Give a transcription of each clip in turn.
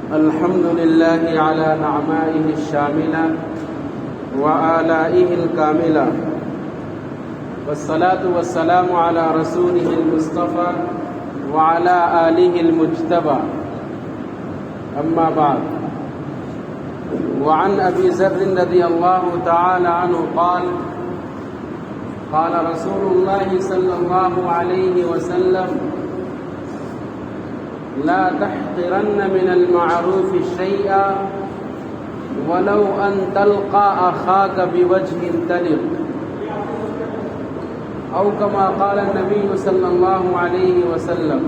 الحمد لله على نعمائه الشاملة وآلائه الكاملة، والصلاة والسلام على رسوله المصطفى وعلى آله المجتبى. أما بعد، وعن أبي ذر رضي الله تعالى عنه قال قال رسول الله صلى الله عليه وسلم: لا تحقرن من المعروف شيئا ولو أن تلقى أخاك بوجه طلق، أو كما قال النبي صلى الله عليه وسلم.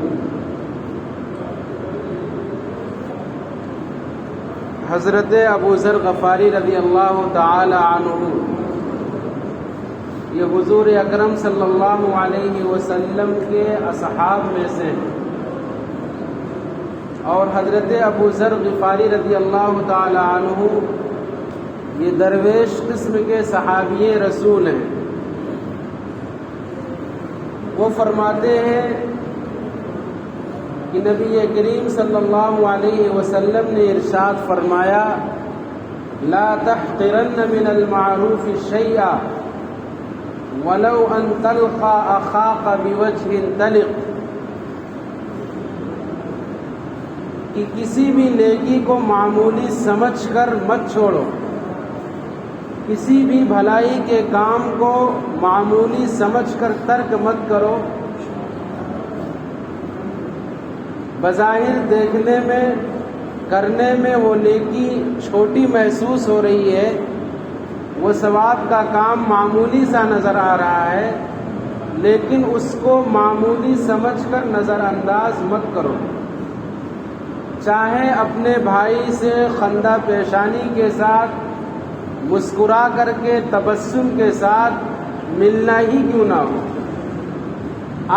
حضرت ابو ذر غفاری رضی اللہ تعالی عنہ یہ حضور اکرم صلی اللہ علیہ وسلم کے اصحاب میں سے ہیں، اور حضرت ابو ذر غفاری رضی اللہ تعالی عنہ یہ درویش قسم کے صحابی رسول ہیں. وہ فرماتے ہیں کہ نبی کریم صلی اللہ علیہ وسلم نے ارشاد فرمایا: لا تحقرن من المعروف شيئا ولو ان تلقى اخاك بوجه طلق، کہ کسی بھی نیکی کو معمولی سمجھ کر مت چھوڑو، کسی بھی بھلائی کے کام کو معمولی سمجھ کر ترک مت کرو. بظاہر دیکھنے میں کرنے میں وہ نیکی چھوٹی محسوس ہو رہی ہے، وہ ثواب کا کام معمولی سا نظر آ رہا ہے، لیکن اس کو معمولی سمجھ کر نظر انداز مت کرو. چاہے اپنے بھائی سے خندہ پیشانی کے ساتھ مسکرا کر کے تبسم کے ساتھ ملنا ہی کیوں نہ ہو.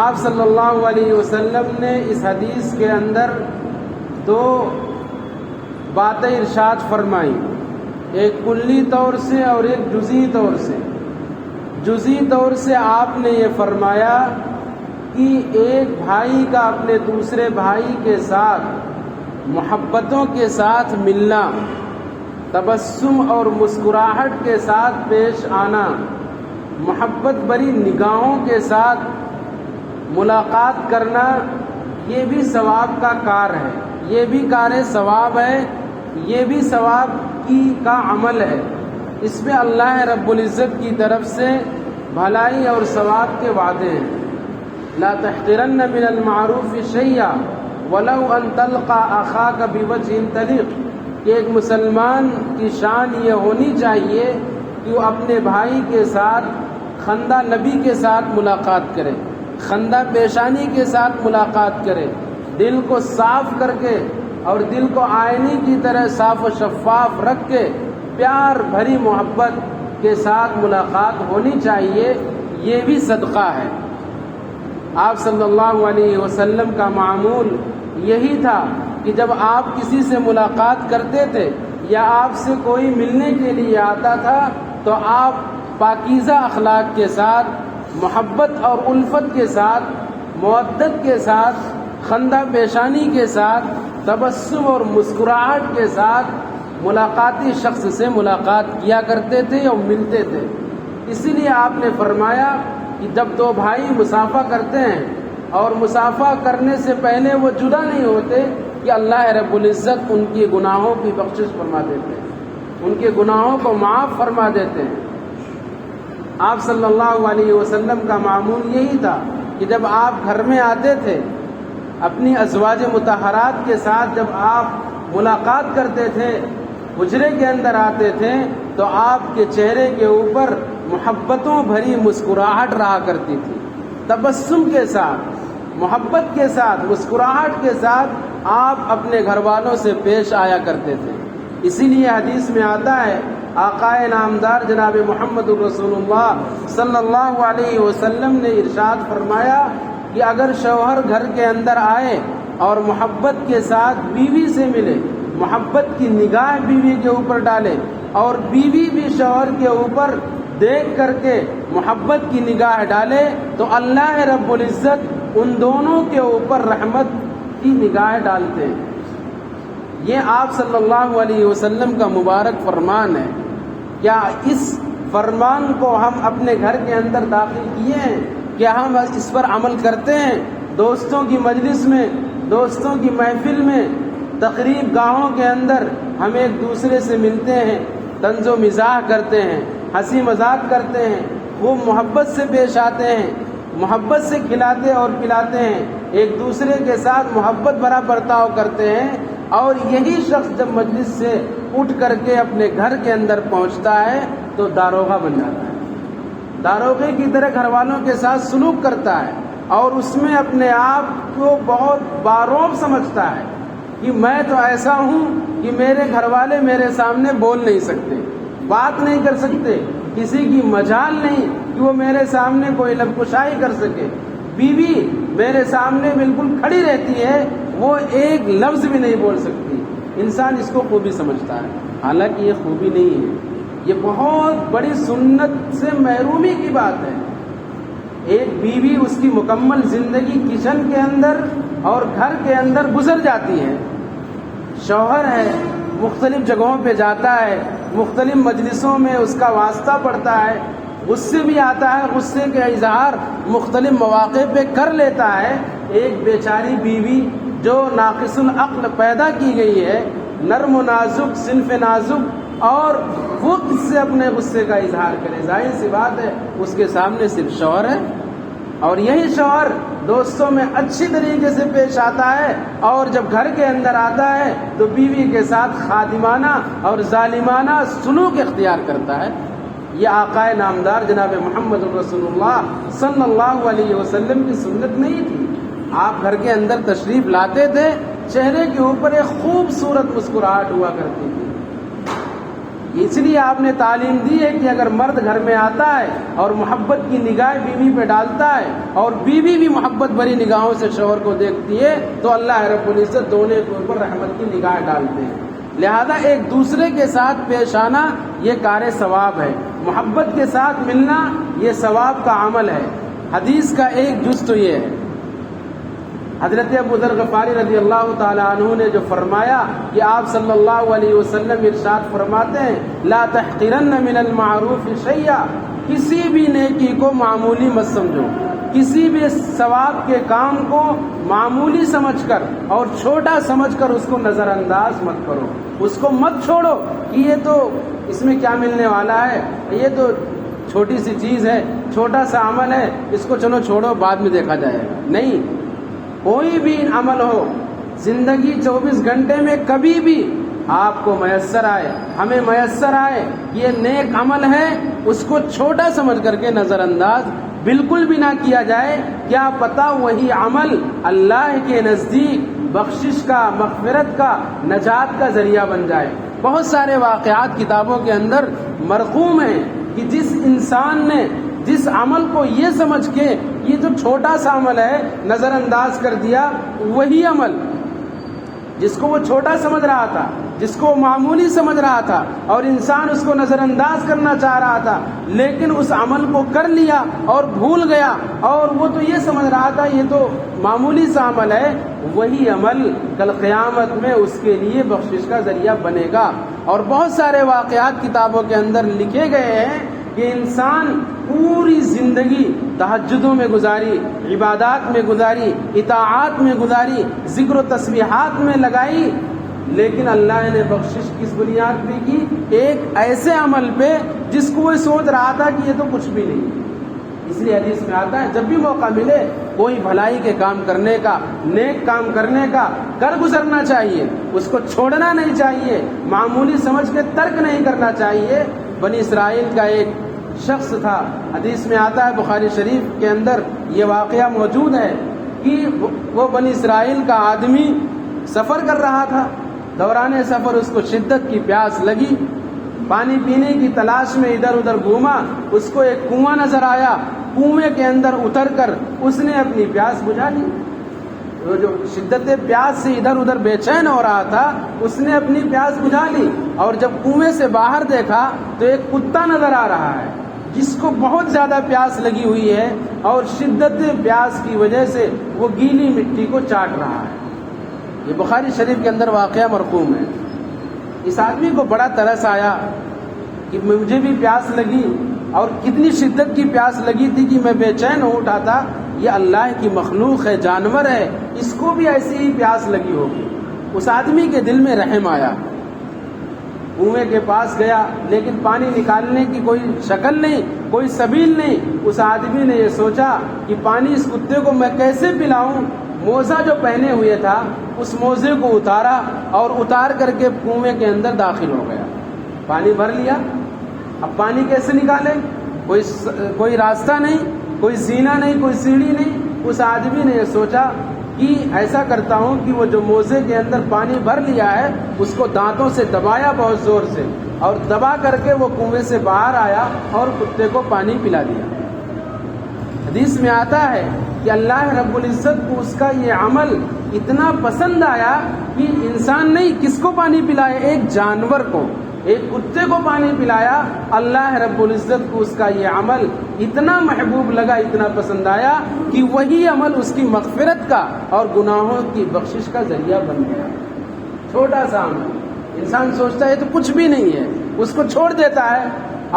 آپ صلی اللہ علیہ وسلم نے اس حدیث کے اندر دو باتیں ارشاد فرمائی، ایک کلی طور سے اور ایک جزئی طور سے. جزئی طور سے آپ نے یہ فرمایا کہ ایک بھائی کا اپنے دوسرے بھائی کے ساتھ محبتوں کے ساتھ ملنا، تبسم اور مسکراہٹ کے ساتھ پیش آنا، محبت بری نگاہوں کے ساتھ ملاقات کرنا، یہ بھی ثواب کا کار ہے، یہ بھی کار ثواب ہے، یہ بھی ثواب کا عمل ہے. اس میں اللہ رب العزت کی طرف سے بھلائی اور ثواب کے وعدے ہیں. لا تحقرن من المعروف شيئا ولو ان تلقى اخاك بوجه طلق، کہ ایک مسلمان کی شان یہ ہونی چاہیے کہ وہ اپنے بھائی کے ساتھ خندہ لبی کے ساتھ ملاقات کرے، خندہ پیشانی کے ساتھ ملاقات کرے، دل کو صاف کر کے اور دل کو آئینے کی طرح صاف و شفاف رکھ کے پیار بھری محبت کے ساتھ ملاقات ہونی چاہیے. یہ بھی صدقہ ہے. آپ صلی اللہ علیہ وسلم کا معمول یہی تھا کہ جب آپ کسی سے ملاقات کرتے تھے یا آپ سے کوئی ملنے کے لیے آتا تھا تو آپ پاکیزہ اخلاق کے ساتھ، محبت اور الفت کے ساتھ، مودت کے ساتھ، خندہ پیشانی کے ساتھ، تبسم اور مسکراہٹ کے ساتھ ملاقاتی شخص سے ملاقات کیا کرتے تھے اور ملتے تھے. اسی لیے آپ نے فرمایا کہ جب دو بھائی مسافہ کرتے ہیں اور مسافہ کرنے سے پہلے وہ جدا نہیں ہوتے کہ اللہ رب العزت ان کی گناہوں کی بخشش فرما دیتے ہیں، ان کے گناہوں کو معاف فرما دیتے ہیں. آپ صلی اللہ علیہ وسلم کا معمول یہی تھا کہ جب آپ گھر میں آتے تھے اپنی ازواج مطہرات کے ساتھ، جب آپ ملاقات کرتے تھے، حجرے کے اندر آتے تھے تو آپ کے چہرے کے اوپر محبتوں بھری مسکراہٹ رہا کرتی تھی. تبسم کے ساتھ، محبت کے ساتھ، مسکراہٹ کے ساتھ آپ اپنے گھر والوں سے پیش آیا کرتے تھے. اسی لیے حدیث میں آتا ہے، آقا نامدار جناب محمد رسول اللہ صلی اللہ علیہ وسلم نے ارشاد فرمایا کہ اگر شوہر گھر کے اندر آئے اور محبت کے ساتھ بیوی سے ملے، محبت کی نگاہ بیوی کے اوپر ڈالے اور بیوی بھی شوہر کے اوپر دیکھ کر کے محبت کی نگاہ ڈالے تو اللہ رب العزت ان دونوں کے اوپر رحمت کی نگاہ ڈالتے ہیں. یہ آپ صلی اللہ علیہ وسلم کا مبارک فرمان ہے. کیا اس فرمان کو ہم اپنے گھر کے اندر داخل کیے ہیں؟ کیا ہم اس پر عمل کرتے ہیں؟ دوستوں کی مجلس میں، دوستوں کی محفل میں، تقریب گاہوں کے اندر ہم ایک دوسرے سے ملتے ہیں، طنز و مزاح کرتے ہیں، ہنسی مذاق کرتے ہیں، خوب محبت سے پیش آتے ہیں، محبت سے کھلاتے اور پلاتے ہیں، ایک دوسرے کے ساتھ محبت بھرا برتاؤ کرتے ہیں. اور یہی شخص جب مجلس سے اٹھ کر کے اپنے گھر کے اندر پہنچتا ہے تو داروغہ بن جاتا ہے، داروغے کی طرح گھر والوں کے ساتھ سلوک کرتا ہے، اور اس میں اپنے آپ کو بہت باروب سمجھتا ہے کہ میں تو ایسا ہوں کہ میرے گھر والے میرے سامنے بول نہیں سکتے، بات نہیں کر سکتے، کسی کی مجال نہیں کہ وہ میرے سامنے کوئی لب کشائی کر سکے. بیوی میرے سامنے بالکل کھڑی رہتی ہے، وہ ایک لفظ بھی نہیں بول سکتی. انسان اس کو خوبی سمجھتا ہے، حالانکہ یہ خوبی نہیں ہے، یہ بہت بڑی سنت سے محرومی کی بات ہے. ایک بیوی اس کی مکمل زندگی کچن کے اندر اور گھر کے اندر گزر جاتی ہے. شوہر ہے، مختلف جگہوں پہ جاتا ہے، مختلف مجلسوں میں اس کا واسطہ پڑتا ہے، غصے بھی آتا ہے، غصے کے اظہار مختلف مواقع پہ کر لیتا ہے. ایک بیچاری بیوی جو ناقص العقل پیدا کی گئی ہے، نرم و نازک، صنف نازک، اور وہ کس سے اپنے غصے کا اظہار کرے؟ ظاہر سی بات ہے اس کے سامنے صرف شوہر ہے، اور یہی شوہر دوستوں میں اچھی طریقے سے پیش آتا ہے، اور جب گھر کے اندر آتا ہے تو بیوی کے ساتھ خادمانہ اور ظالمانہ سلوک اختیار کرتا ہے. یہ آقا نامدار جناب محمد رسول اللہ صلی اللہ علیہ وسلم کی سنت نہیں تھی. آپ گھر کے اندر تشریف لاتے تھے، چہرے کے اوپر ایک خوبصورت مسکراہٹ ہوا کرتی تھی. اس لیے آپ نے تعلیم دی ہے کہ اگر مرد گھر میں آتا ہے اور محبت کی نگاہ بیوی پہ ڈالتا ہے، اور بیوی بھی محبت بھری نگاہوں سے شوہر کو دیکھتی ہے، تو اللہ رب العزت دونوں کے اوپر رحمت کی نگاہ ڈالتے ہیں. لہذا ایک دوسرے کے ساتھ پیش آنا یہ کار ثواب ہے، محبت کے ساتھ ملنا یہ ثواب کا عمل ہے. حدیث کا ایک جز تو یہ ہے، حضرت ابو ذر غفاری رضی اللہ تعالی عنہ نے جو فرمایا کہ آپ صلی اللہ علیہ وسلم ارشاد فرماتے ہیں، لا تحقرن من المعروف شیئا، کسی بھی نیکی کو معمولی مت سمجھو، کسی بھی ثواب کے کام کو معمولی سمجھ کر اور چھوٹا سمجھ کر اس کو نظر انداز مت کرو، اس کو مت چھوڑو کہ یہ تو اس میں کیا ملنے والا ہے، یہ تو چھوٹی سی چیز ہے، چھوٹا سا عمل ہے، اس کو چلو چھوڑو بعد میں دیکھا جائے گا. نہیں، کوئی بھی عمل ہو، زندگی 24 گھنٹے میں کبھی بھی آپ کو میسر آئے، ہمیں میسر آئے، یہ نیک عمل ہے، اس کو چھوٹا سمجھ کر کے نظر انداز بالکل بھی نہ کیا جائے. کیا پتہ وہی عمل اللہ کے نزدیک بخشش کا، مغفرت کا، نجات کا ذریعہ بن جائے. بہت سارے واقعات کتابوں کے اندر مرقوم ہیں کہ جس انسان نے جس عمل کو یہ سمجھ کے یہ جو چھوٹا سا عمل ہے نظر انداز کر دیا، وہی عمل جس کو وہ چھوٹا سمجھ رہا تھا، جس کو معمولی سمجھ رہا تھا، اور انسان اس کو نظر انداز کرنا چاہ رہا تھا، لیکن اس عمل کو کر لیا اور بھول گیا، اور وہ تو یہ سمجھ رہا تھا یہ تو معمولی سا عمل ہے، وہی عمل کل قیامت میں اس کے لیے بخشش کا ذریعہ بنے گا. اور بہت سارے واقعات کتابوں کے اندر لکھے گئے ہیں کہ انسان پوری زندگی تہجدوں میں گزاری، عبادات میں گزاری، اطاعات میں گزاری، ذکر و تسبیحات میں لگائی، لیکن اللہ نے بخشش کس بنیاد پہ کی؟ ایک ایسے عمل پہ جس کو وہ سوچ رہا تھا کہ یہ تو کچھ بھی نہیں. اس لیے حدیث میں آتا ہے جب بھی موقع ملے کوئی بھلائی کے کام کرنے کا، نیک کام کرنے کا کر گزرنا چاہیے، اس کو چھوڑنا نہیں چاہیے، معمولی سمجھ کے ترک نہیں کرنا چاہیے. بنی اسرائیل کا ایک شخص تھا، حدیث میں آتا ہے بخاری شریف کے اندر یہ واقعہ موجود ہے کہ وہ بنی اسرائیل کا آدمی سفر کر رہا تھا، دوران سفر اس کو شدت کی پیاس لگی، پانی پینے کی تلاش میں ادھر ادھر گھوما، اس کو ایک کنواں نظر آیا، کنویں کے اندر اتر کر اس نے اپنی پیاس بجھا لی. وہ جو شدت پیاس سے ادھر ادھر بے چین ہو رہا تھا اس نے اپنی پیاس بجھا لی، اور جب کنویں سے باہر دیکھا تو ایک کتا نظر آ رہا ہے جس کو بہت زیادہ پیاس لگی ہوئی ہے، اور شدت پیاس کی وجہ سے وہ گیلی مٹی کو چاٹ رہا ہے. یہ بخاری شریف کے اندر واقعہ مرقوم ہے. اس آدمی کو بڑا ترس آیا کہ مجھے بھی پیاس لگی، اور کتنی شدت کی پیاس لگی تھی کہ میں بے چین ہو اٹھا تھا. یہ اللہ کی مخلوق ہے، جانور ہے، اس کو بھی ایسی ہی پیاس لگی ہوگی. اس آدمی کے دل میں رحم آیا، کنویں کے پاس گیا، لیکن پانی نکالنے کی کوئی شکل نہیں، کوئی سبیل نہیں. اس آدمی نے یہ سوچا کہ پانی اس کتے کو میں کیسے پلاؤں. موزہ جو پہنے ہوئے تھا اس موزے کو اتارا اور اتار کر کے کنویں کے اندر داخل ہو گیا. پانی بھر لیا. اب پانی کیسے نکالے؟ کوئی راستہ نہیں، کوئی زینہ نہیں، کوئی سیڑھی نہیں. اس آدمی نے یہ سوچا کہ ایسا کرتا ہوں کہ وہ جو موزے کے اندر پانی بھر لیا ہے اس کو دانتوں سے دبایا بہت زور سے، اور دبا کر کے وہ کنویں سے باہر آیا اور کتے کو پانی پلا دیا. حدیث میں آتا ہے کہ اللہ رب العزت کو اس کا یہ عمل اتنا پسند آیا کہ انسان نہیں، کس کو پانی پلائے؟ ایک جانور کو، ایک کتے کو پانی پلایا. اللہ رب العزت کو اس کا یہ عمل اتنا محبوب لگا، اتنا پسند آیا کہ وہی عمل اس کی مغفرت کا اور گناہوں کی بخشش کا ذریعہ بن گیا. چھوٹا سا عمل، انسان سوچتا ہے تو کچھ بھی نہیں ہے، اس کو چھوڑ دیتا ہے،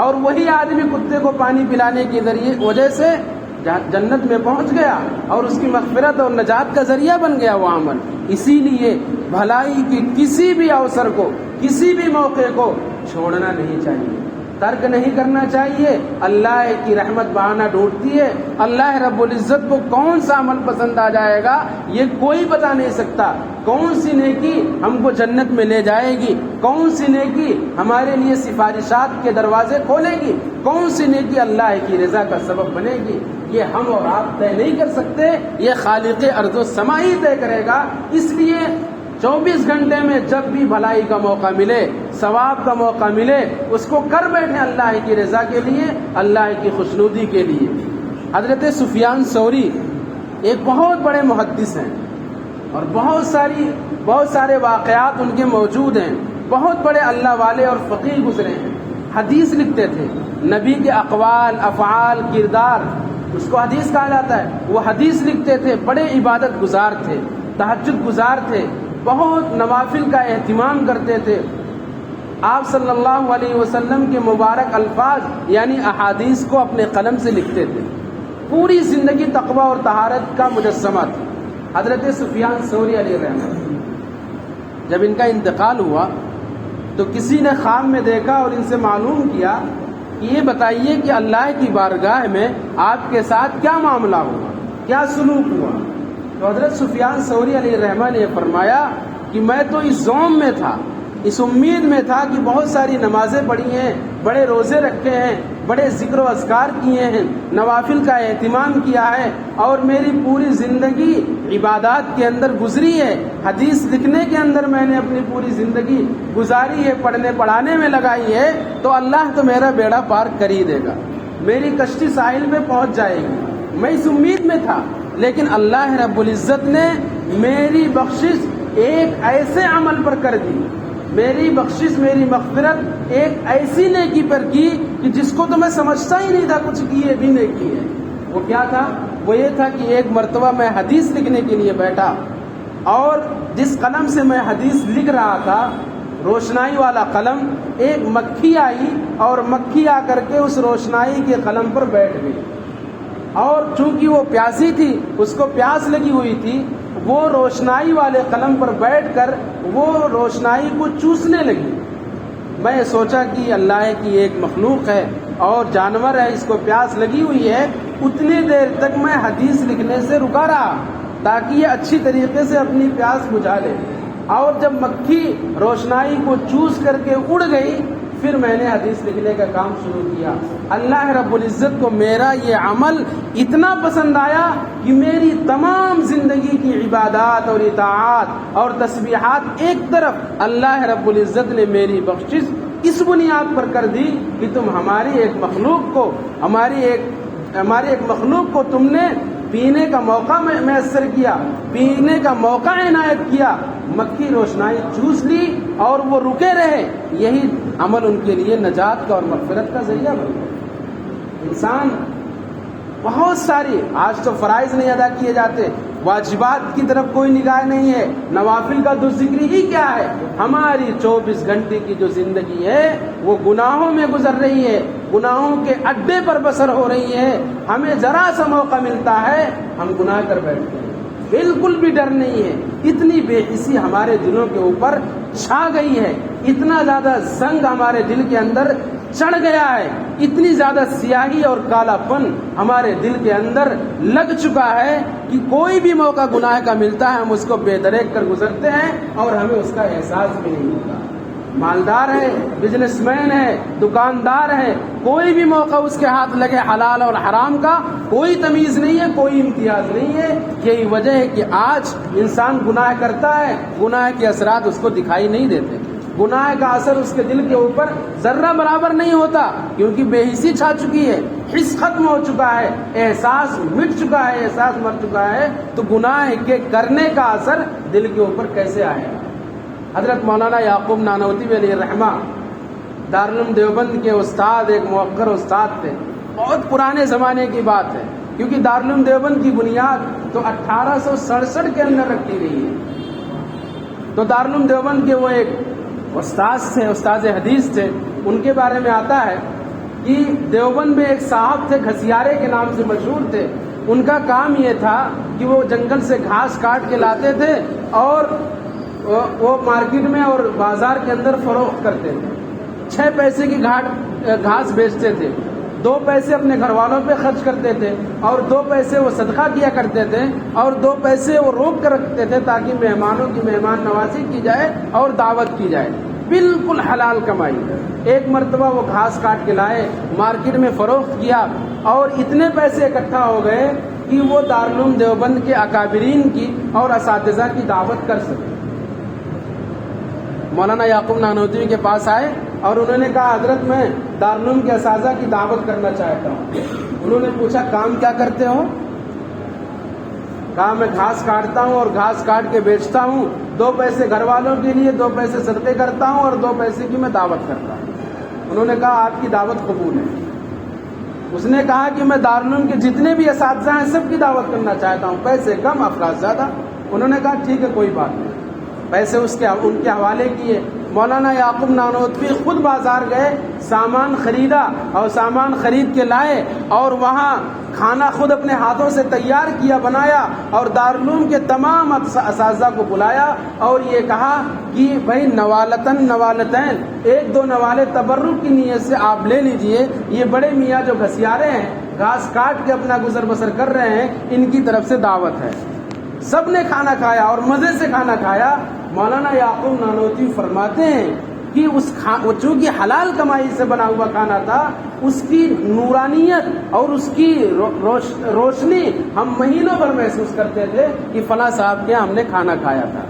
اور وہی آدمی کتے کو پانی پلانے کی وجہ سے جنت میں پہنچ گیا اور اس کی مغفرت اور نجات کا ذریعہ بن گیا وہ عمل. اسی لیے بھلائی کی کسی بھی اوسر کو، کسی بھی موقع کو چھوڑنا نہیں چاہیے، ترک نہیں کرنا چاہیے. اللہ کی رحمت بہانہ ڈھونڈتی ہے. اللہ رب العزت کو کون سا عمل پسند آ جائے گا یہ کوئی بتا نہیں سکتا. کون سی نیکی ہم کو جنت میں لے جائے گی، کون سی نیکی ہمارے لیے سفارشات کے دروازے کھولے گی، کون سی نیکی اللہ کی رضا کا سبب بنے گی، یہ ہم اور آپ طے نہیں کر سکتے. یہ خالق ارض و سما ہی طے کرے گا. اس لیے 24 گھنٹے میں جب بھی بھلائی کا موقع ملے، ثواب کا موقع ملے، اس کو کر بیٹھے اللہ کی رضا کے لیے، اللہ کی خوشنودی کے لیے. حضرت سفیان ثوری ایک بہت بڑے محدث ہیں، اور بہت سارے واقعات ان کے موجود ہیں. بہت بڑے اللہ والے اور فقیہ گزرے ہیں. حدیث لکھتے تھے، نبی کے اقوال، افعال، کردار، اس کو حدیث کہا جاتا ہے. وہ حدیث لکھتے تھے. بڑے عبادت گزار تھے، تہجد گزار تھے، بہت نوافل کا اہتمام کرتے تھے. آپ صلی اللہ علیہ وسلم کے مبارک الفاظ یعنی احادیث کو اپنے قلم سے لکھتے تھے. پوری زندگی تقوی اور طہارت کا مجسمہ تھا. حضرت سفیان ثوری علیہ رحمۃ، جب ان کا انتقال ہوا تو کسی نے خواب میں دیکھا اور ان سے معلوم کیا کہ یہ بتائیے کہ اللہ کی بارگاہ میں آپ کے ساتھ کیا معاملہ ہوا، کیا سلوک ہوا. تو حضرت سفیان ثوری علیہ رحمۃ نے فرمایا کہ میں تو اس زوم میں تھا، اس امید میں تھا کہ بہت ساری نمازیں پڑھی ہیں، بڑے روزے رکھے ہیں، بڑے ذکر و اذکار کیے ہیں، نوافل کا اہتمام کیا ہے، اور میری پوری زندگی عبادات کے اندر گزری ہے. حدیث لکھنے کے اندر میں نے اپنی پوری زندگی گزاری ہے، پڑھنے پڑھانے میں لگائی ہے، تو اللہ تو میرا بیڑا پار کر ہی دے گا، میری کشتی ساحل پہ پہنچ جائے گی. میں اس امید میں تھا، لیکن اللہ رب العزت نے میری بخشش ایک ایسے عمل پر کر دی، میری بخشش، میری مغفرت ایک ایسی نیکی پر کی کہ جس کو تو میں سمجھتا ہی نہیں تھا کچھ کیے بھی نہیں کیے. وہ کیا تھا؟ وہ یہ تھا کہ ایک مرتبہ میں حدیث لکھنے کے لیے بیٹھا، اور جس قلم سے میں حدیث لکھ رہا تھا، روشنائی والا قلم، ایک مکھی آئی اور مکھی آ کر کے اس روشنائی کے قلم پر بیٹھ گئی. اور چونکہ وہ پیاسی تھی، اس کو پیاس لگی ہوئی تھی، وہ روشنائی والے قلم پر بیٹھ کر وہ روشنائی کو چوسنے لگی. میں سوچا کہ اللہ کی ایک مخلوق ہے اور جانور ہے، اس کو پیاس لگی ہوئی ہے. اتنی دیر تک میں حدیث لکھنے سے رکا رہا تاکہ یہ اچھی طریقے سے اپنی پیاس بجھا لے. اور جب مکھی روشنائی کو چوس کر کے اڑ گئی، پھر میں نے حدیث لکھنے کا کام شروع کیا. اللہ رب العزت کو میرا یہ عمل اتنا پسند آیا کہ میری تمام زندگی کی عبادات اور اطاعات اور تسبیحات ایک طرف، اللہ رب العزت نے میری بخشش اس بنیاد پر کر دی کہ تم ہماری ایک مخلوق کو تم نے پینے کا موقع میسر کیا، پینے کا موقع عنایت کیا. مکھی روشنائی چوس لی اور وہ رکے رہے. یہی عمل ان کے لیے نجات کا اور مغفرت کا ذریعہ بن گیا. انسان بہت ساری، آج تو فرائض نہیں ادا کیے جاتے، واجبات کی طرف کوئی نگاہ نہیں ہے، نوافل کا تو ذکر ہی کیا ہے۔ ہماری 24 گھنٹے کی جو زندگی ہے وہ گناہوں میں گزر رہی ہے، گناہوں کے اڈے پر بسر ہو رہی ہے۔ ہمیں ذرا سا موقع ملتا ہے ہم گناہ کر بیٹھتے ہیں، بالکل بھی ڈر نہیں ہے۔ اتنی بے حسی ہمارے دلوں کے اوپر چھا گئی ہے، اتنا زیادہ زنگ ہمارے دل کے اندر چڑھ گیا ہے، اتنی زیادہ سیاہی اور کالا پن ہمارے دل کے اندر لگ چکا ہے کہ کوئی بھی موقع گناہ کا ملتا ہے ہم اس کو بے دریک کر گزرتے ہیں اور ہمیں اس کا احساس بھی نہیں ہوتا۔ مالدار ہے، بزنس مین ہے، دکاندار ہے، کوئی بھی موقع اس کے ہاتھ لگے حلال اور حرام کا کوئی تمیز نہیں ہے، کوئی امتیاز نہیں ہے۔ یہی وجہ ہے کہ آج انسان گناہ کرتا ہے، گناہ کے اثرات اس کو دکھائی نہیں دیتے، گناہ کا اثر اس کے دل کے اوپر ذرہ برابر نہیں ہوتا، کیونکہ بے حسی چھا چکی ہے، حس ختم ہو چکا ہے، احساس مٹ چکا ہے، احساس مر چکا ہے، تو گناہ کے کرنے کا اثر دل کے اوپر کیسے آئے گا؟ حضرت مولانا یعقوب نانوتوی علیہ الرحمہ دارالعلوم دیوبند کے استاد، ایک موقر استاد تھے، بہت پرانے زمانے کی بات ہے، کیونکہ دارالعلوم دیوبند کی بنیاد تو 1867 کے اندر رکھی گئی ہے۔ تو دارالعلوم دیوبند کے وہ ایک استاد تھے، استاد حدیث تھے، ان کے بارے میں آتا ہے کہ دیوبند میں ایک صاحب تھے، گھسیارے کے نام سے مشہور تھے۔ ان کا کام یہ تھا کہ وہ جنگل سے گھاس کاٹ کے لاتے تھے اور وہ مارکیٹ میں اور بازار کے اندر فروخت کرتے تھے۔ 6 پیسے کی گھاس بیچتے تھے، 2 پیسے اپنے گھر والوں پہ خرچ کرتے تھے اور 2 پیسے وہ صدقہ کیا کرتے تھے اور 2 پیسے وہ روک کر رکھتے تھے تاکہ مہمانوں کی مہمان نوازی کی جائے اور دعوت کی جائے، بالکل حلال کمائی۔ ایک مرتبہ وہ گھاس کاٹ کے لائے، مارکیٹ میں فروخت کیا اور اتنے پیسے اکٹھا ہو گئے کہ وہ دارالعلوم دیوبند کے اکابرین کی اور اساتذہ کی دعوت کر سکے۔ مولانا یعقوب نانوتوی کے پاس آئے اور انہوں نے کہا حضرت میں دارالعلوم کے اساتذہ کی دعوت کرنا چاہتا ہوں۔ انہوں نے پوچھا کام کیا کرتے ہو؟ کہا میں گھاس کاٹتا ہوں اور گھاس کاٹ کے بیچتا ہوں، 2 پیسے گھر والوں کے لیے، 2 پیسے صدقے کرتا ہوں اور 2 پیسے کی میں دعوت کرتا ہوں۔ انہوں نے کہا آپ کی دعوت قبول ہے۔ اس نے کہا کہ میں دارالعلوم کے جتنے بھی اساتذہ ہیں سب کی دعوت کرنا چاہتا ہوں، پیسے کم افراد زیادہ۔ انہوں نے کہا ٹھیک ہے کوئی بات نہیں، پیسے ان کے حوالے کیے۔ مولانا یعقوب نانوتوی خود بازار گئے، سامان خریدا اور سامان خرید کے لائے اور وہاں کھانا خود اپنے ہاتھوں سے تیار کیا، بنایا اور دارالعلوم کے تمام اساتذہ کو بلایا اور یہ کہا کہ بھائی نوالتین 1-2 نوالے تبرک کی نیت سے آپ لے لیجئے، یہ بڑے میاں جو گھسیارے ہیں گھاس کاٹ کے اپنا گزر بسر کر رہے ہیں، ان کی طرف سے دعوت ہے۔ سب نے کھانا کھایا اور مزے سے کھانا کھایا۔ مولانا یعقوب نانوتوی فرماتے ہیں کہ چونکہ حلال کمائی سے بنا ہوا کھانا تھا، اس کی نورانیت اور اس کی روشنی ہم مہینوں بھر محسوس کرتے تھے کہ فلاں صاحب کے ہم نے کھانا کھایا تھا۔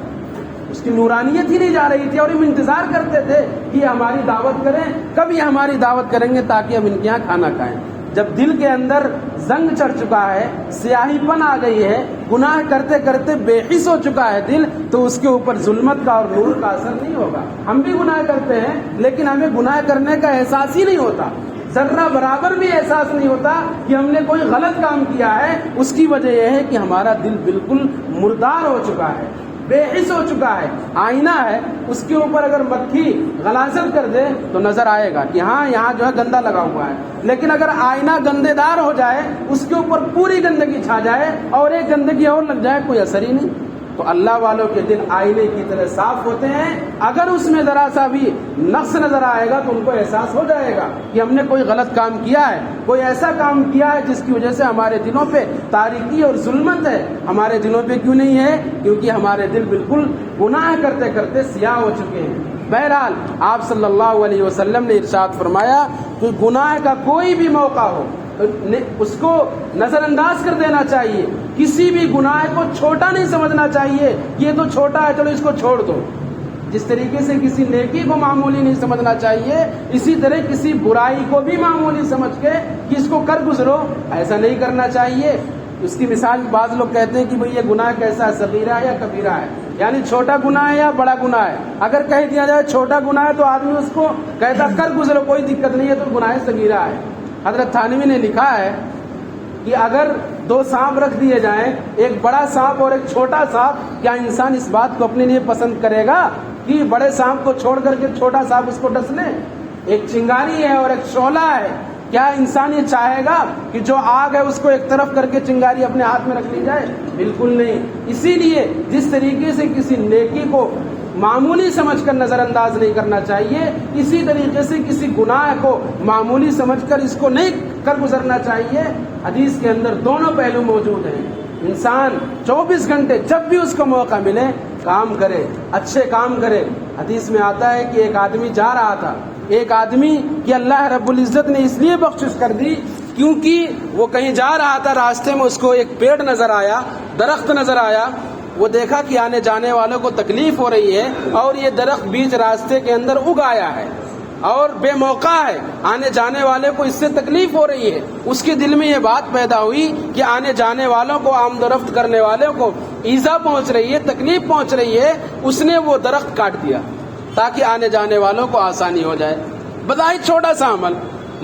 اس کی نورانیت ہی نہیں جا رہی تھی اور ہم انتظار کرتے تھے کہ ہماری دعوت کریں، کب یہ ہماری دعوت کریں گے تاکہ ہم ان کے یہاں کھانا کھائیں۔ جب دل کے اندر زنگ چڑھ چکا ہے، سیاہی پن آ گئی ہے، گناہ کرتے کرتے بے حس ہو چکا ہے دل، تو اس کے اوپر ظلمت کا اور نور کا اثر نہیں ہوگا۔ ہم بھی گناہ کرتے ہیں لیکن ہمیں گناہ کرنے کا احساس ہی نہیں ہوتا، ذرہ برابر بھی احساس نہیں ہوتا کہ ہم نے کوئی غلط کام کیا ہے۔ اس کی وجہ یہ ہے کہ ہمارا دل بالکل مردار ہو چکا ہے، بے حس ہو چکا ہے۔ آئینہ ہے، اس کے اوپر اگر مکھی غلاظت کر دے تو نظر آئے گا کہ ہاں یہاں جو ہے گندا لگا ہوا ہے، لیکن اگر آئینہ گندے دار ہو جائے، اس کے اوپر پوری گندگی چھا جائے اور ایک گندگی اور لگ جائے، کوئی اثر ہی نہیں۔ تو اللہ والوں کے دل آئینے کی طرح صاف ہوتے ہیں، اگر اس میں ذرا سا بھی نقص نظر آئے گا تو ان کو احساس ہو جائے گا کہ ہم نے کوئی غلط کام کیا ہے، کوئی ایسا کام کیا ہے جس کی وجہ سے ہمارے دلوں پہ تاریکی اور ظلمت ہے۔ ہمارے دلوں پہ کیوں نہیں ہے؟ کیونکہ ہمارے دل بالکل گناہ کرتے کرتے سیاہ ہو چکے ہیں۔ بہرحال آپ صلی اللہ علیہ وسلم نے ارشاد فرمایا کہ گناہ کا کوئی بھی موقع ہو اس کو نظر انداز کر دینا چاہیے، کسی بھی گناہ کو چھوٹا نہیں سمجھنا چاہیے، یہ تو چھوٹا ہے چلو اس کو چھوڑ دو۔ جس طریقے سے کسی نیکی کو معمولی نہیں سمجھنا چاہیے، اسی طرح کسی برائی کو بھی معمولی سمجھ کے کہ اس کو کر گزرو، ایسا نہیں کرنا چاہیے۔ اس کی مثال بعض لوگ کہتے ہیں کہ بھئی یہ گناہ کیسا ہے، صغیرہ ہے یا کبیرہ ہے، یعنی چھوٹا گناہ ہے یا بڑا گناہ ہے۔ اگر کہہ دیا جائے چھوٹا گناہ ہے تو آدمی اس کو کہتا کر گزرو کوئی دقت نہیں ہے، تو گناہ صغیرہ ہے۔ حضرت تھانوی نے لکھا ہے کہ اگر دو سانپ رکھ دیے جائیں، ایک بڑا سانپ اور ایک چھوٹا سانپ، کیا انسان اس بات کو اپنے لیے پسند کرے گا کہ بڑے سانپ کو چھوڑ کر کے چھوٹا سانپ اس کو ڈس لے؟ ایک چنگاری ہے اور ایک شعلہ ہے، کیا انسان یہ چاہے گا کہ جو آگ ہے اس کو ایک طرف کر کے چنگاری اپنے ہاتھ میں رکھ لی جائے؟ بالکل نہیں۔ اسی لیے جس طریقے سے کسی نیکی کو معمولی سمجھ کر نظر انداز نہیں کرنا چاہیے، اسی طریقے سے کسی گناہ کو معمولی سمجھ کر اس کو نہیں کر گزرنا چاہیے۔ حدیث کے اندر دونوں پہلو موجود ہیں۔ انسان 24 گھنٹے جب بھی اس کو موقع ملے کام کرے، اچھے کام کرے۔ حدیث میں آتا ہے کہ ایک آدمی جا رہا تھا، ایک آدمی کی اللہ رب العزت نے اس لیے بخشش کر دی کیونکہ وہ کہیں جا رہا تھا، راستے میں اس کو ایک پیڑ نظر آیا، درخت نظر آیا، وہ دیکھا کہ آنے جانے والوں کو تکلیف ہو رہی ہے اور یہ درخت بیچ راستے کے اندر اگ آیا ہے اور بے موقع ہے، آنے جانے والے کو اس سے تکلیف ہو رہی ہے۔ اس کے دل میں یہ بات پیدا ہوئی کہ آنے جانے والوں کو، آمد و رفت کرنے والوں کو ایذا پہنچ رہی ہے، تکلیف پہنچ رہی ہے۔ اس نے وہ درخت کاٹ دیا تاکہ آنے جانے والوں کو آسانی ہو جائے۔ بظاہر چھوٹا سا عمل،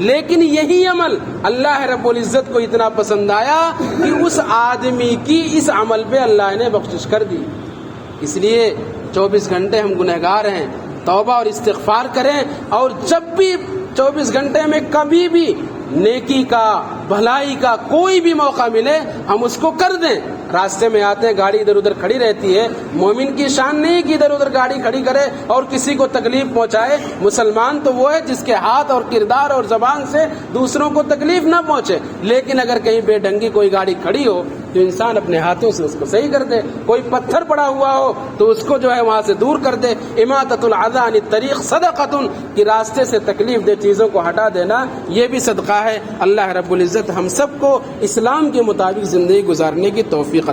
لیکن یہی عمل اللہ رب العزت کو اتنا پسند آیا کہ اس آدمی کی اس عمل پہ اللہ نے بخشش کر دی۔ اس لیے 24 گھنٹے ہم گنہگار ہیں، توبہ اور استغفار کریں، اور جب بھی 24 گھنٹے میں کبھی بھی نیکی کا، بھلائی کا کوئی بھی موقع ملے ہم اس کو کر دیں۔ راستے میں آتے ہیں، گاڑی ادھر ادھر کھڑی رہتی ہے، مومن کی شان نہیں کہ ادھر ادھر گاڑی کھڑی کرے اور کسی کو تکلیف پہنچائے۔ مسلمان تو وہ ہے جس کے ہاتھ اور کردار اور زبان سے دوسروں کو تکلیف نہ پہنچے، لیکن اگر کہیں بے ڈنگی کوئی گاڑی کھڑی ہو تو انسان اپنے ہاتھوں سے اس کو صحیح کر دے۔ کوئی پتھر پڑا ہوا ہو تو اس کو جو ہے وہاں سے دور کر دے۔ اماطۃ الاذی عن الطریق صدقۃ، کہ راستے سے تکلیف دہ چیزوں کو ہٹا دینا یہ بھی صدقہ ہے۔ اللہ رب العزت ہم سب کو اسلام کے مطابق زندگی گزارنے کی توفیق